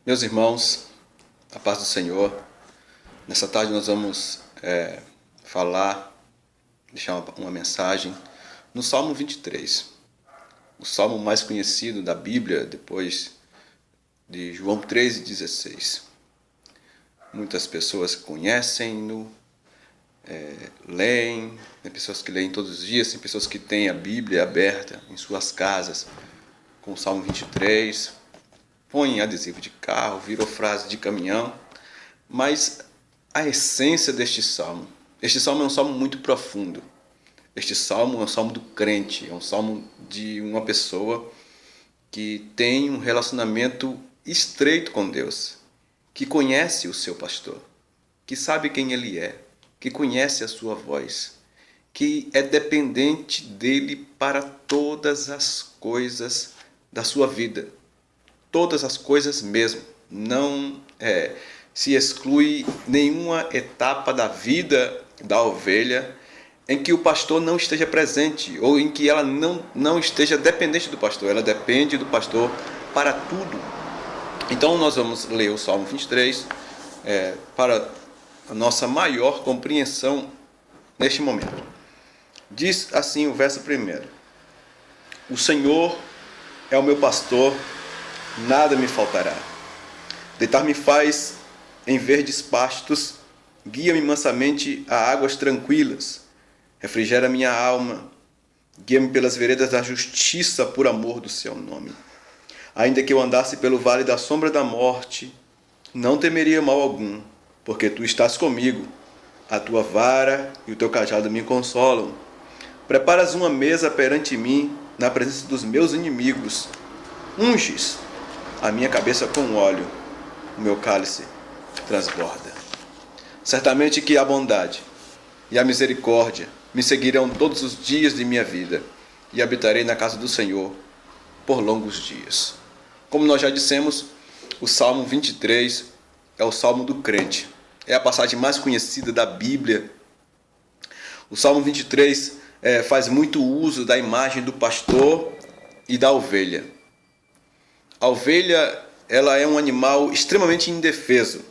Meus irmãos, a paz do Senhor. Nessa tarde nós vamos deixar uma mensagem no Salmo 23. O salmo mais conhecido da Bíblia, depois de João 3,16. Muitas pessoas conhecem-no, leem, tem pessoas que leem todos os dias, tem pessoas que têm a Bíblia aberta em suas casas com o Salmo 23, põem adesivo de carro, virou frase de caminhão, mas a essência deste salmo é um salmo muito profundo. Este salmo é um salmo do crente, é um salmo de uma pessoa que tem um relacionamento estreito com Deus, que conhece o seu pastor, que sabe quem ele é, que conhece a sua voz, que é dependente dele para todas as coisas da sua vida. Todas as coisas mesmo. Não se exclui nenhuma etapa da vida da ovelha em que o pastor não esteja presente ou em que ela não esteja dependente do pastor. Ela depende do pastor para tudo. Então nós vamos ler o Salmo 23 para a nossa maior compreensão neste momento. Diz assim o verso 1: O Senhor é o meu pastor, nada me faltará. Deitar-me faz em verdes pastos, guia-me mansamente a águas tranquilas. Refrigera minha alma, guia-me pelas veredas da justiça por amor do seu nome. Ainda que eu andasse pelo vale da sombra da morte, não temeria mal algum, porque tu estás comigo. A tua vara e o teu cajado me consolam. Preparas uma mesa perante mim, na presença dos meus inimigos. Unges a minha cabeça com óleo, o meu cálice transborda. Certamente que a bondade e a misericórdia me seguirão todos os dias de minha vida, e habitarei na casa do Senhor por longos dias. Como nós já dissemos, o Salmo 23 é o Salmo do crente. É a passagem mais conhecida da Bíblia. O Salmo 23 faz muito uso da imagem do pastor e da ovelha. A ovelha, ela é um animal extremamente indefeso,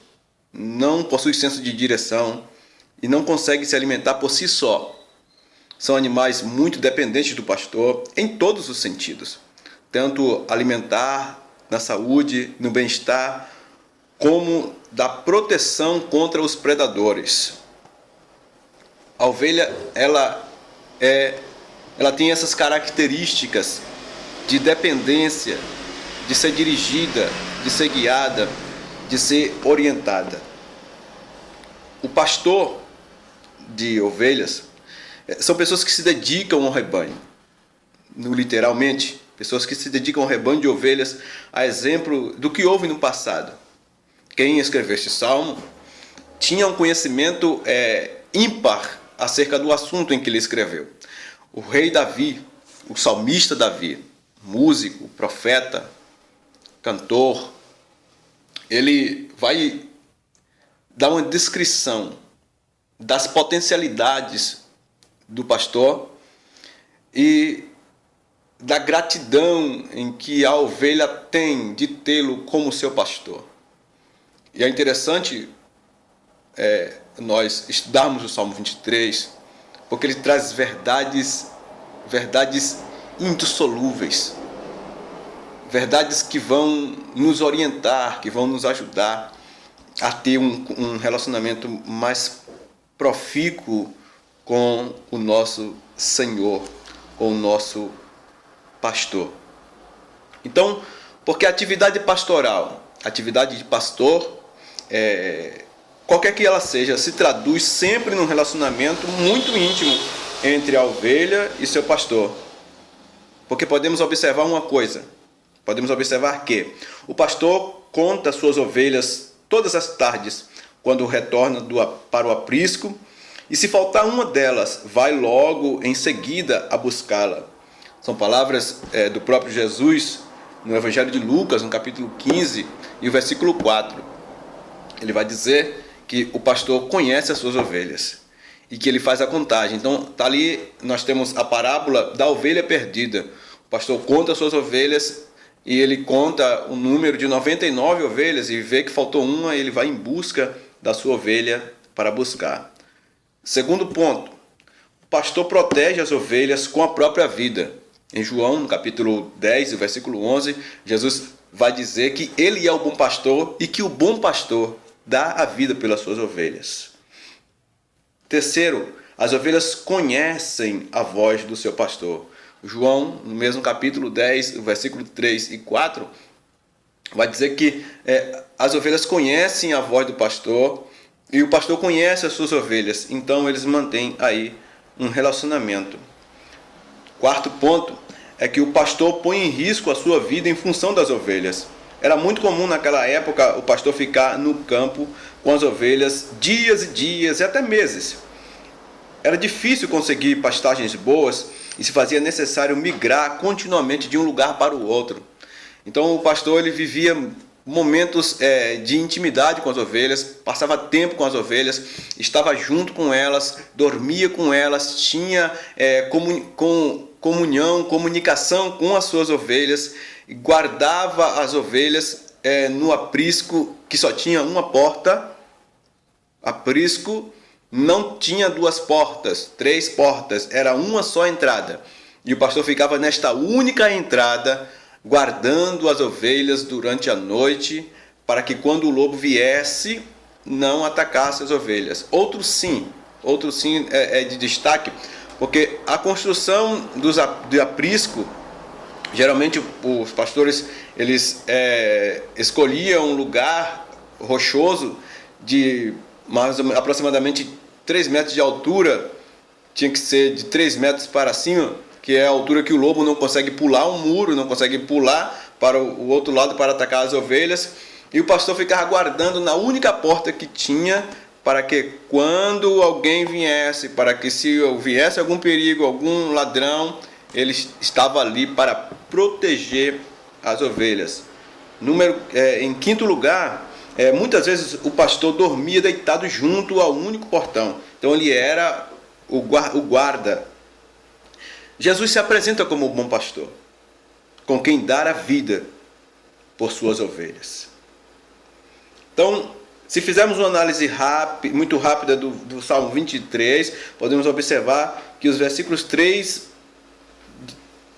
não possui senso de direção e não consegue se alimentar por si só. São animais muito dependentes do pastor em todos os sentidos, tanto alimentar, na saúde, no bem-estar, como da proteção contra os predadores. A ovelha, ela tem essas características de dependência, de ser dirigida, de ser guiada, de ser orientada. O pastor de ovelhas são pessoas que se dedicam ao rebanho, literalmente, pessoas que se dedicam ao rebanho de ovelhas, a exemplo do que houve no passado. Quem escreveu este salmo tinha um conhecimento ímpar acerca do assunto em que ele escreveu. O rei Davi, o salmista Davi, músico, profeta, cantor, ele vai dar uma descrição das potencialidades do pastor e da gratidão em que a ovelha tem de tê-lo como seu pastor. E é interessante nós estudarmos o Salmo 23, porque ele traz verdades indissolúveis, verdades que vão nos orientar, que vão nos ajudar a ter um relacionamento mais profícuo com o nosso Senhor, com o nosso pastor. Então, porque a atividade pastoral, a atividade de pastor, qualquer que ela seja, se traduz sempre num relacionamento muito íntimo entre a ovelha e seu pastor. Porque podemos observar uma coisa, podemos observar que o pastor conta suas ovelhas todas as tardes, quando retorna para o aprisco, e se faltar uma delas, vai logo em seguida a buscá-la. São palavras do próprio Jesus, no Evangelho de Lucas, no capítulo 15, e o versículo 4. Ele vai dizer que o pastor conhece as suas ovelhas e que ele faz a contagem. Então, ali nós temos a parábola da ovelha perdida. O pastor conta as suas ovelhas e ele conta o número de 99 ovelhas e vê que faltou uma, ele vai em busca da sua ovelha para buscar. Segundo ponto, o pastor protege as ovelhas com a própria vida. Em João, no capítulo 10, versículo 11, Jesus vai dizer que ele é o bom pastor e que o bom pastor dá a vida pelas suas ovelhas. Terceiro, as ovelhas conhecem a voz do seu pastor. João, no mesmo capítulo 10, versículo 3 e 4, vai dizer que as ovelhas conhecem a voz do pastor e o pastor conhece as suas ovelhas. Então eles mantêm aí um relacionamento. Quarto ponto é que o pastor põe em risco a sua vida em função das ovelhas. Era muito comum naquela época o pastor ficar no campo com as ovelhas dias e dias e até meses. Era difícil conseguir pastagens boas e se fazia necessário migrar continuamente de um lugar para o outro. Então o pastor ele vivia momentos de intimidade com as ovelhas, passava tempo com as ovelhas, estava junto com elas, dormia com elas, tinha comunhão, comunicação com as suas ovelhas, guardava as ovelhas no aprisco que só tinha uma porta. Aprisco não tinha duas portas, 3 portas, era uma só entrada. E o pastor ficava nesta única entrada, guardando as ovelhas durante a noite, para que quando o lobo viesse, não atacasse as ovelhas. Outro sim é de destaque, porque a construção do aprisco, geralmente os pastores eles escolhiam um lugar rochoso de aproximadamente 3 metros de altura, tinha que ser de 3 metros para cima, que é a altura que o lobo não consegue pular um muro, não consegue pular para o outro lado para atacar as ovelhas, e o pastor ficava guardando na única porta que tinha, para que quando alguém viesse, para que se viesse algum perigo, algum ladrão, ele estava ali para proteger as ovelhas. Em quinto lugar, muitas vezes o pastor dormia deitado junto ao único portão. Então ele era o guarda. Jesus se apresenta como o bom pastor, com quem dar a vida por suas ovelhas. Então, se fizermos uma análise muito rápida do Salmo 23, podemos observar que os versículos 3,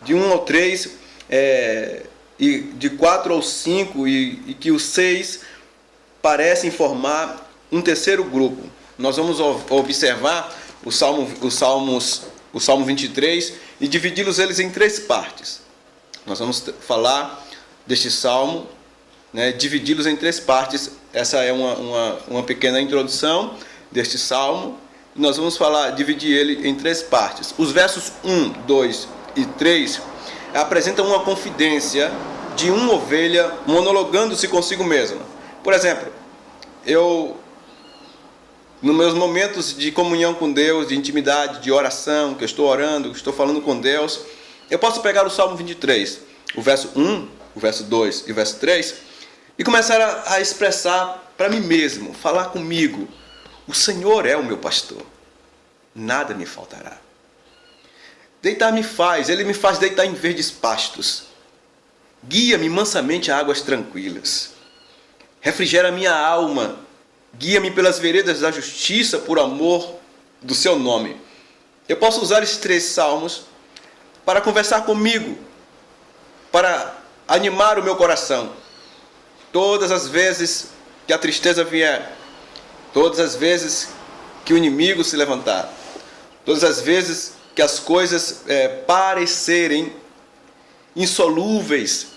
de 1 ao 3, e de 4 ao 5 e que o 6 parecem formar um terceiro grupo. Nós vamos observar o Salmo 23 e dividi-los eles em 3 partes. Nós vamos falar deste salmo, dividi-los em 3 partes. Essa é uma pequena introdução deste salmo. Nós vamos dividir ele em 3 partes. Os versos 1, 2 e 3 apresentam uma confidência de uma ovelha monologando-se consigo mesma. Por exemplo, nos meus momentos de comunhão com Deus, de intimidade, de oração, que eu estou orando, que estou falando com Deus, eu posso pegar o Salmo 23, o verso 1, o verso 2 e o verso 3, e começar a expressar para mim mesmo, falar comigo: o Senhor é o meu pastor, nada me faltará. Ele me faz deitar em verdes pastos, guia-me mansamente a águas tranquilas, refrigera minha alma, guia-me pelas veredas da justiça por amor do seu nome. Eu posso usar esses 3 salmos para conversar comigo, para animar o meu coração. Todas as vezes que a tristeza vier, todas as vezes que o inimigo se levantar, todas as vezes que as coisas parecerem insolúveis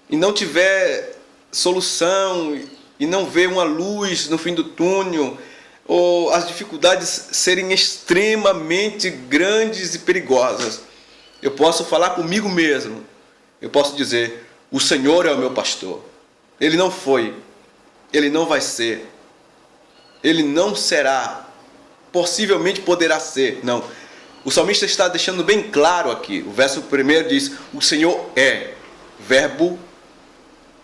e não tiver solução e não ver uma luz no fim do túnel, ou as dificuldades serem extremamente grandes e perigosas, eu posso falar comigo mesmo. Eu posso dizer: o Senhor é o meu pastor. Ele não foi, ele não vai ser, ele não será, possivelmente poderá ser. Não. O salmista está deixando bem claro aqui. O verso 1 diz: o Senhor é. O verbo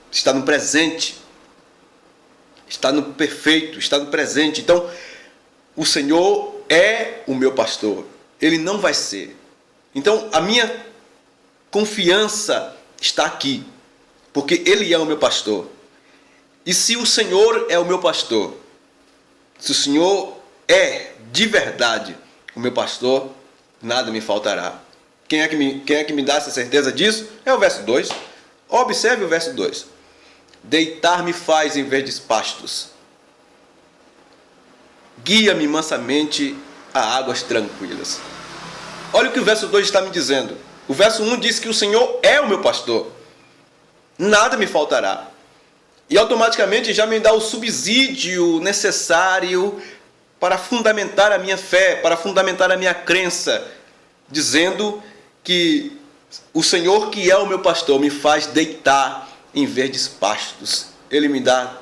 está no presente, está no perfeito, está no presente. Então, o Senhor é o meu pastor, ele não vai ser. Então, a minha confiança está aqui. porque Ele é o meu pastor. E se o Senhor é o meu pastor, se o Senhor é de verdade o meu pastor, nada me faltará. Quem é que me dá essa certeza disso? É o verso 2. Observe o verso 2. Deitar-me faz em verdes pastos. Guia-me mansamente a águas tranquilas. Olha o que o verso 2 está me dizendo. O verso 1 diz que o Senhor é o meu pastor. Nada me faltará. E automaticamente já me dá o subsídio necessário para fundamentar a minha fé, para fundamentar a minha crença, dizendo que o Senhor, que é o meu pastor, me faz deitar em verdes pastos. Ele me dá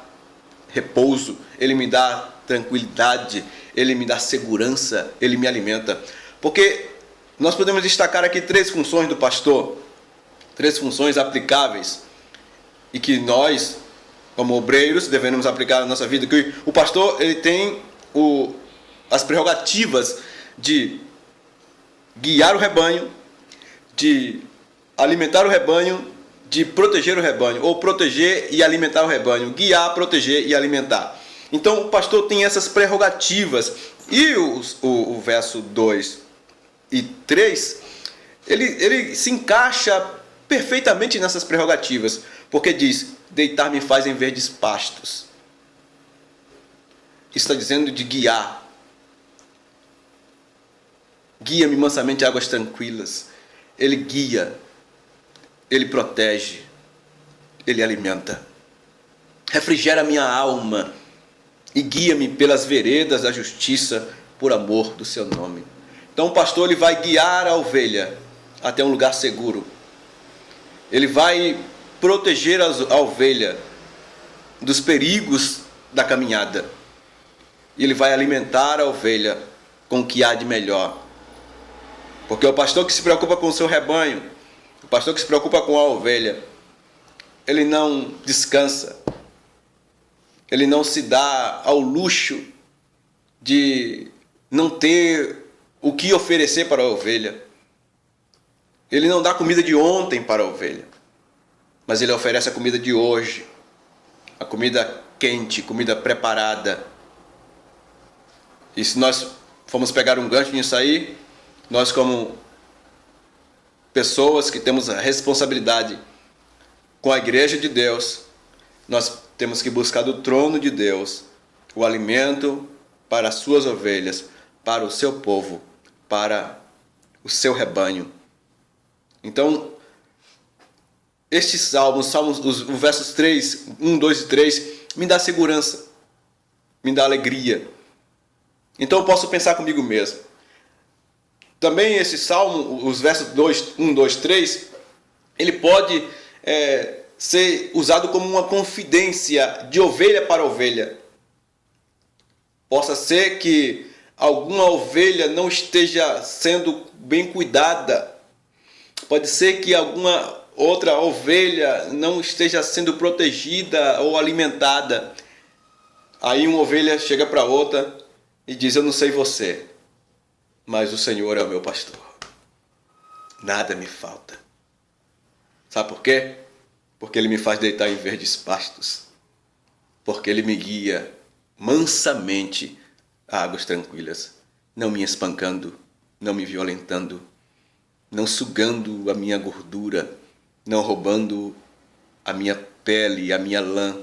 repouso, Ele me dá tranquilidade, Ele me dá segurança, Ele me alimenta. Porque nós podemos destacar aqui 3 funções do pastor, 3 funções aplicáveis, e que nós, como obreiros, devemos aplicar na nossa vida. Que o pastor, ele tem as prerrogativas de guiar o rebanho, de alimentar o rebanho, de proteger o rebanho, ou proteger e alimentar o rebanho, guiar, proteger e alimentar. Então o pastor tem essas prerrogativas. E o verso 2 e 3, ele se encaixa perfeitamente nessas prerrogativas, porque diz: deitar-me faz em verdes pastos. Isso está dizendo de guiar. Guia-me mansamente a águas tranquilas. Ele guia, Ele protege, Ele alimenta. Refrigera minha alma e guia-me pelas veredas da justiça por amor do seu nome. Então o pastor, ele vai guiar a ovelha até um lugar seguro. Ele vai proteger a ovelha dos perigos da caminhada. E ele vai alimentar a ovelha com o que há de melhor. Porque o pastor que se preocupa com o seu rebanho, o pastor que se preocupa com a ovelha, ele não descansa. Ele não se dá ao luxo de não ter o que oferecer para a ovelha. Ele não dá comida de ontem para a ovelha, mas ele oferece a comida de hoje, a comida quente, comida preparada. E se nós formos pegar um gancho nisso aí, nós, como pessoas que temos a responsabilidade com a igreja de Deus, nós temos que buscar do trono de Deus o alimento para as suas ovelhas, para o seu povo, para o seu rebanho. Então, estes salmos, os versos 3, 1, 2 e 3, me dá segurança, me dá alegria. Então eu posso pensar comigo mesmo. Também esse salmo, os versos 1, 2, 3, ele pode ser usado como uma confidência de ovelha para ovelha. Possa ser que alguma ovelha não esteja sendo bem cuidada. Pode ser que alguma outra ovelha não esteja sendo protegida ou alimentada. Aí uma ovelha chega para outra e diz: eu não sei você, mas o Senhor é o meu pastor. Nada me falta. Sabe por quê? Porque Ele me faz deitar em verdes pastos. Porque Ele me guia mansamente a águas tranquilas, não me espancando, não me violentando, não sugando a minha gordura, não roubando a minha pele, a minha lã,